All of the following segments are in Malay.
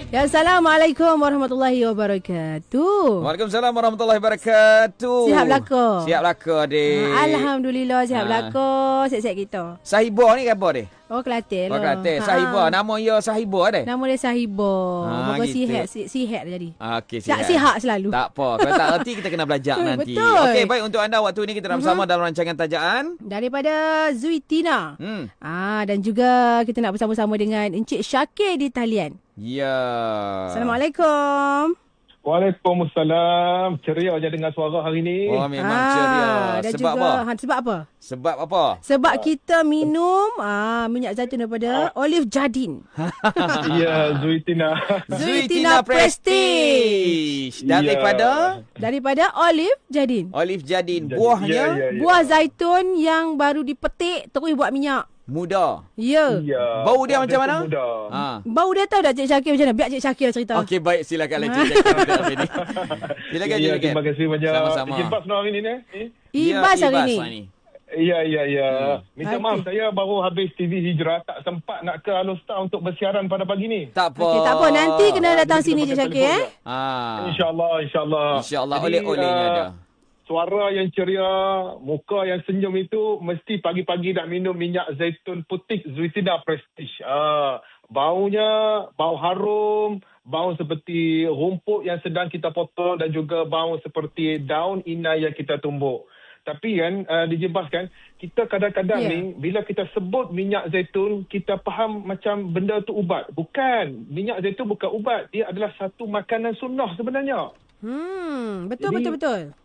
Ya, Assalamualaikum warahmatullahi wabarakatuh. Waalaikumsalam warahmatullahi wabarakatuh. Sihat belaka? Sihat belaka, adik. Alhamdulillah sihat belaka. Sihat-sihat kita. Sahibah ni apa, adik? Oh, Kelantan lah. Oh, Kelantan. Sahibah. Nama dia Sahibah, adik? Nama dia Sahibah. Moga gitu. sihat jadi. Okey, sihat. Sihat selalu. Tak apa. Kalau tak erti, kita kena belajar nanti. Betul. Okey, baik. Untuk anda waktu ini kita bersama dalam rancangan Tajaan. Daripada Zuitina. Dan juga kita nak bersama-sama dengan Encik Syakir di talian. Ya. Assalamualaikum. Waalaikumsalam. Ceria je dengar suara hari ni. Oh, memang ceria. Dan Sebab juga, apa? Sebab apa? Sebab apa? Sebab kita minum minyak zaitun daripada Olive Jardin. Ya, Zuitina. Zuitina Prestige. Daripada Olive Jardin. Olive Jardin. Buahnya Buah zaitun yang baru dipetik terus buat minyak. muda. Ya. Bau dia macam mana? Bau dia tahu dah Cik Syakir macam mana? Biar Cik Syakir cerita. Okey, baik. Silakanlah Cik Syakir hari ni. Silakan. Terima kasih banyak. Sama-sama. Ibas hari ni. Ibas hari ni. Ya. Minta maaf, saya baru habis TV Hijrah. Tak sempat nak ke Alustar untuk bersiaran pada pagi ni. Tak apa. Okey, tak apa. Nanti kena datang sini Cik Syakir. InsyaAllah. Oleh-olehnya ada. Suara yang ceria, muka yang senyum itu mesti pagi-pagi nak minum minyak zaitun putih Zuitina Prestige. Baunya, bau harum, bau seperti rumput yang sedang kita potong dan juga bau seperti daun inai yang kita tumbuk. Tapi kan, dijebaskan, kita kadang-kadang ni, bila kita sebut minyak zaitun, kita faham macam benda tu ubat. Bukan. Minyak zaitun bukan ubat. Dia adalah satu makanan sunnah sebenarnya. Betul.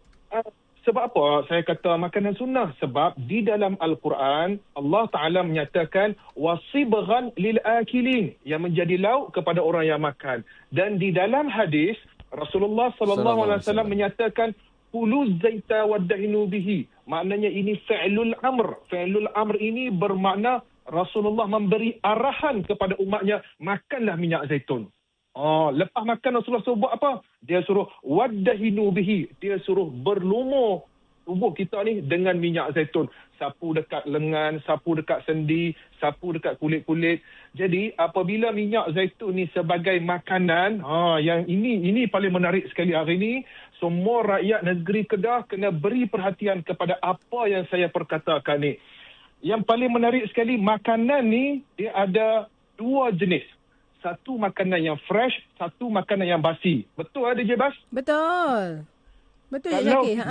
Sebab apa saya kata makanan sunnah? Sebab di dalam Al-Quran, Allah Ta'ala menyatakan wasibghan lil-akilin, yang menjadi lauk kepada orang yang makan. Dan di dalam hadis, Rasulullah SAW menyatakan kulu zaita waddahinu bihi. Maknanya ini fi'lul amr. Fi'lul amr ini bermakna Rasulullah memberi arahan kepada umatnya, makanlah minyak zaitun. Lepas makan Rasulullah suruh buat apa? Dia suruh waddahinu bihi. Dia suruh berlumur tubuh kita ni dengan minyak zaitun. Sapu dekat lengan, sapu dekat sendi, sapu dekat kulit-kulit. Jadi apabila minyak zaitun ni sebagai makanan, yang ini paling menarik sekali hari ni. Semua rakyat negeri Kedah kena beri perhatian kepada apa yang saya perkatakan ni. Yang paling menarik sekali, makanan ni dia ada dua jenis. Satu makanan yang fresh, satu makanan yang basi. Betul ada je, Bas? Betul Cik Syakir.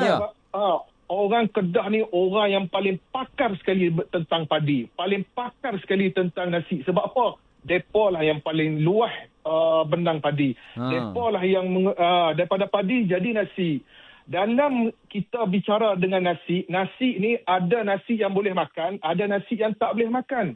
Orang Kedah ni orang yang paling pakar sekali tentang padi. Paling pakar sekali tentang nasi. Sebab apa? Depa lah yang paling luas benang padi. Depa lah yang daripada padi jadi nasi. Dalam kita bicara dengan nasi ni ada nasi yang boleh makan, ada nasi yang tak boleh makan.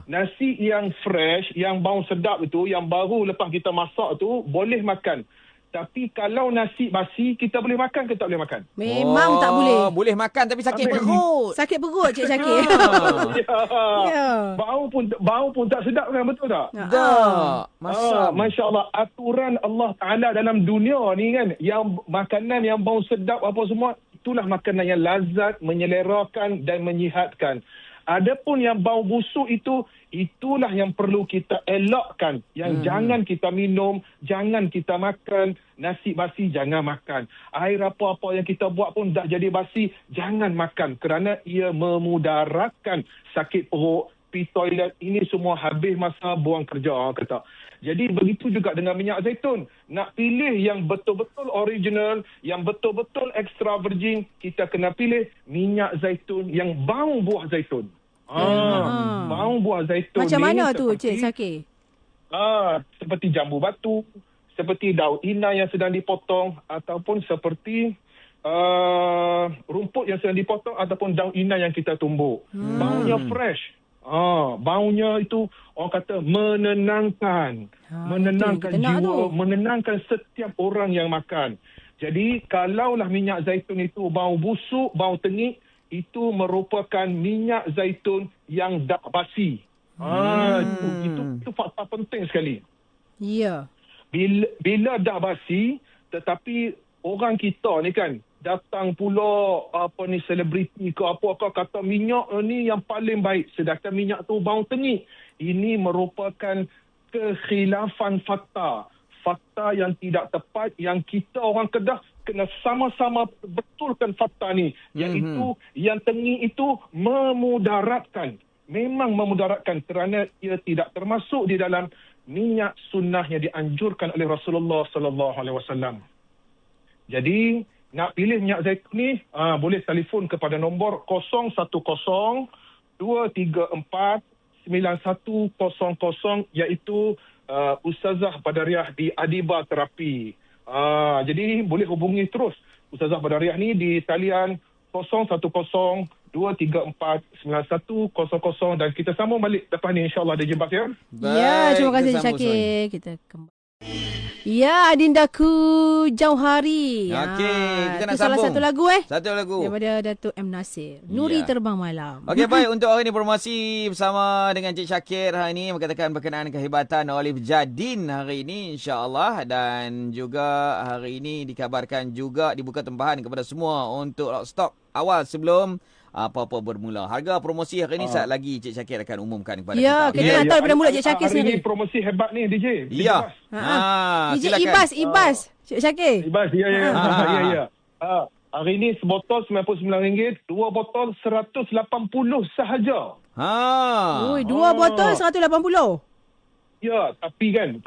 Nasi yang fresh, yang bau sedap itu, yang baru lepas kita masak tu, boleh makan. Tapi kalau nasi basi, kita boleh makan ke tak boleh makan? Memang tak boleh. Boleh makan tapi sakit perut. Sakit perut Cik Syakir. Bau pun tak sedap kan, betul tak? Masya Allah. Aturan Allah Ta'ala dalam dunia ni kan, yang makanan yang bau sedap apa semua, itulah makanan yang lazat, menyelerakan dan menyihatkan. Adapun yang bau busuk itu, itulah yang perlu kita elakkan. Yang jangan kita minum, jangan kita makan. Nasi basi jangan makan. Air apa-apa yang kita buat pun dah jadi basi, jangan makan. Kerana ia memudaratkan sakit perut, pergi toilet. Ini semua habis masa buang kerja, kata. Jadi begitu juga dengan minyak zaitun. Nak pilih yang betul-betul original, yang betul-betul extra virgin, kita kena pilih minyak zaitun yang bau buah zaitun. Bau buah zaitun. Macam mana tu Cik Syakir? Seperti jambu batu, seperti daun inai yang sedang dipotong, ataupun seperti rumput yang sedang dipotong, ataupun daun inai yang kita tumbuk. Baunya fresh. Baunya itu orang kata menenangkan. Menenangkan jiwa, menenangkan setiap orang yang makan. Jadi kalaulah minyak zaitun itu bau busuk, bau tengik, itu merupakan minyak zaitun yang dah basi. Itu fakta penting sekali. Ya. Bila dah basi, tetapi orang kita ni kan datang pula selebriti ke apa-apa kata minyak ni yang paling baik, sedangkan minyak tu bau tengik. Ini merupakan kekhilafan fakta. fakta yang tidak tepat yang kita orang Kedah kena sama-sama betulkan fakta ni, iaitu yang tengi itu memudaratkan, memang memudaratkan kerana ia tidak termasuk di dalam minyak sunnah yang dianjurkan oleh Rasulullah sallallahu alaihi wasallam. Jadi nak pilih minyak zaitun ni boleh telefon kepada nombor 010-234-9100 iaitu Ustazah Badariah di Adiba Terapi. Jadi boleh hubungi terus Ustazah Badariah ni di talian 010-234-9100 dan kita sambung balik lepas ni insya-Allah DJ Bas ya. Ya, terima kasih Encik Syakir. Kita kembali. Ya, Adindaku Jauhari. Okey, kita nak salah sambung. satu lagu Satu lagu. daripada Datuk M. Nasir. Nuri Terbang Malam. Okey, baik. Untuk hari ini promosi bersama dengan Encik Syakir hari ini mengatakan berkenaan kehebatan Olive Jardin hari ini insya-Allah, dan juga hari ini dikabarkan juga dibuka tempahan kepada semua untuk stok awal sebelum apa-apa bermula. Harga promosi hari ini saat lagi Cik Syakir akan umumkan kepada kita. Kita nak tahu daripada mulut Cik Syakir hari sendiri. Ini promosi hebat ni DJ. Ya. DJ silakan. Ibas. Cik Syakir. Ibas, ya. Hari ini sebotol RM99, dua botol 180 sahaja. Oi, dua botol 180. Ya, tapi kan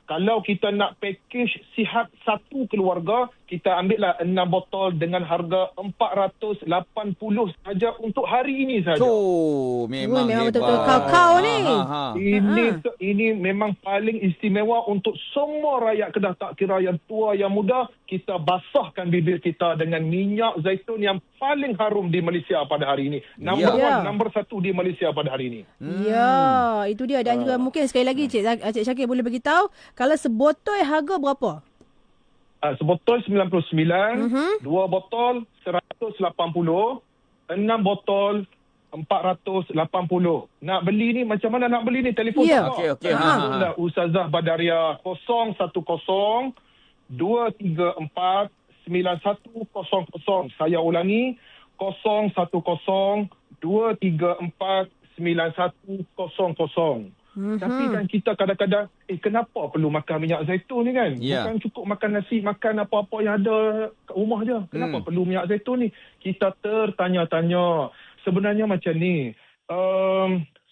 kalau kita nak package sihat satu keluarga, kita ambillah 6 botol dengan harga RM480 saja untuk hari ini saja. Memang betul-betul kau ni. Ini memang paling istimewa untuk semua rakyat Kedah, tak kira yang tua yang muda. Kita basahkan bibir kita dengan minyak zaitun yang paling harum di Malaysia pada hari ini. Nombor 1 di Malaysia pada hari ini. Ya, itu dia. Dan juga mungkin sekali lagi Cik Syakir boleh beritahu kalau sebotol harga berapa? Sebotol 99, 2 botol 180, 6 botol 480. Nak beli ni macam mana nak beli ni? Telefon Okey. Ustazah Badariah 010-234-9100. Saya ulangi 010-234-9100. Tapi kan kita kadang-kadang kenapa perlu makan minyak zaitun ni kan? Bukan cukup makan nasi, makan apa-apa yang ada kat rumah je. Kenapa perlu minyak zaitun ni? Kita tertanya-tanya. Sebenarnya macam ni.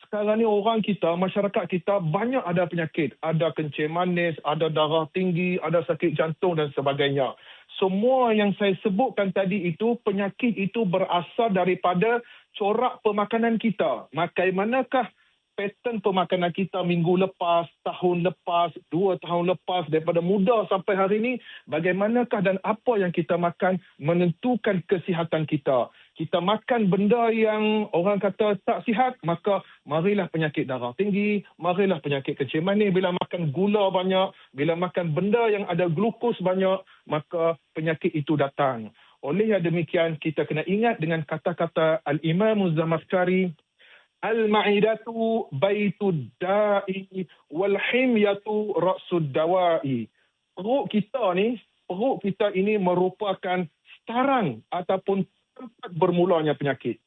Sekarang ni orang kita, masyarakat kita banyak ada penyakit. Ada kencing manis, ada darah tinggi, ada sakit jantung dan sebagainya. Semua yang saya sebutkan tadi itu, penyakit itu berasal daripada corak pemakanan kita. Bagaimanakah pattern pemakanan kita minggu lepas, tahun lepas, 2 tahun lepas, daripada muda sampai hari ini, bagaimanakah dan apa yang kita makan menentukan kesihatan kita. Kita makan benda yang orang kata tak sihat, maka marilah penyakit darah tinggi, marilah penyakit kencing manis. Bila makan gula banyak, bila makan benda yang ada glukos banyak, maka penyakit itu datang. Oleh yang demikian, kita kena ingat dengan kata-kata Al-Imam Az-Zamakhsyari, Al-ma'idatu baitud da'i wal-himyatu ra'sud dawa'i. Perut kita ini merupakan sarang ataupun tempat bermulanya penyakit.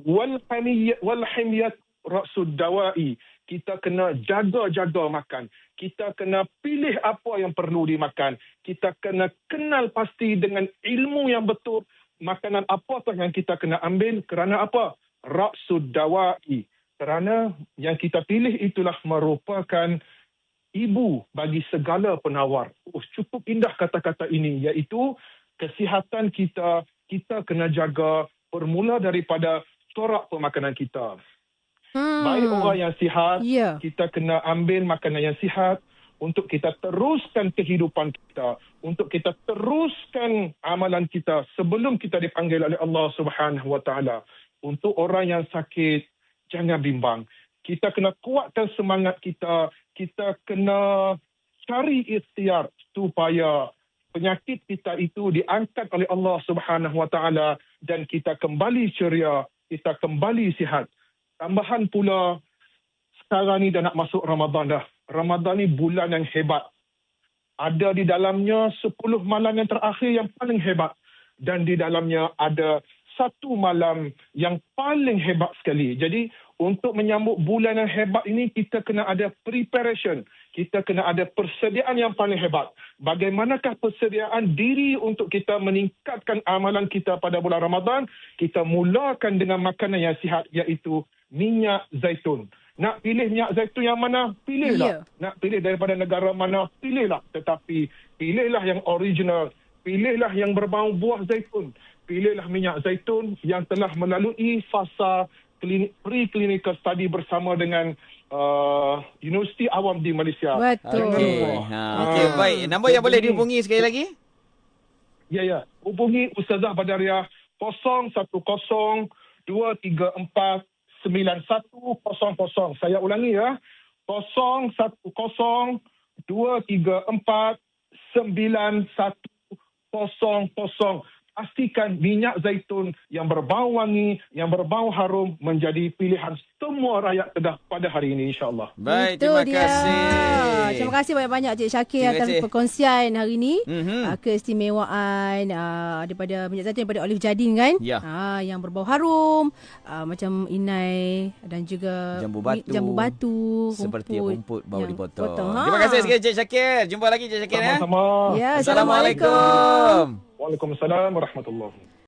Wal-himyatu ra'sud dawa'i. Kita kena jaga-jaga makan. Kita kena pilih apa yang perlu dimakan. Kita kena kenal pasti dengan ilmu yang betul. Makanan apakah yang kita kena ambil, kerana apa? Ra'sud dawa'i. Kerana yang kita pilih itulah merupakan ibu bagi segala penawar. Cukup indah kata-kata ini, iaitu kesihatan kita kena jaga bermula daripada corak pemakanan kita. Baik orang yang sihat, kita kena ambil makanan yang sihat untuk kita teruskan kehidupan kita, untuk kita teruskan amalan kita sebelum kita dipanggil oleh Allah Subhanahu Wa Taala. Untuk orang yang sakit, jangan bimbang. Kita kena kuatkan semangat kita. Kita kena cari ikhtiar supaya penyakit kita itu diangkat oleh Allah Subhanahu Wa Taala dan kita kembali ceria, kita kembali sihat. Tambahan pula, sekarang ni dah nak masuk Ramadan dah. Ramadan ni bulan yang hebat. Ada di dalamnya 10 malam yang terakhir yang paling hebat. Dan di dalamnya ada 1 malam yang paling hebat sekali. Jadi, untuk menyambut bulan yang hebat ini, kita kena ada preparation. kita kena ada persediaan yang paling hebat. Bagaimanakah persediaan diri untuk kita meningkatkan amalan kita pada bulan Ramadan? Kita mulakan dengan makanan yang sihat, iaitu minyak zaitun. Nak pilih minyak zaitun yang mana? Pilihlah. Nak pilih daripada negara mana? Pilihlah. Tetapi pilihlah yang original. Pilihlah yang berbau buah zaitun. Pilihlah minyak zaitun yang telah melalui fasa pre-clinical study bersama dengan Universiti Awam di Malaysia. Betul. Okey, baik. Nombor yang boleh dihubungi sekali lagi? Ya. Hubungi Ustazah Badariah 010-234-9100. Saya ulangi ya. 010-234-9100. Pastikan minyak zaitun yang berbau wangi, yang berbau harum menjadi pilihan semua rakyat Kedah pada hari ini, insya-Allah. Baik, terima kasih. Terima kasih banyak-banyak Cik Syakir atas perkongsian hari ini. Keistimewaan daripada minyak zaitun daripada Olive Jardin kan? Ya. Yang berbau harum, macam inai dan juga jambu batu, seperti rumput baru dipotong. Potong. Terima kasih sekali Cik Syakir. Jumpa lagi Cik Syakir. Sama-sama. Ya, Assalamualaikum. Waalaikumsalam warahmatullahi.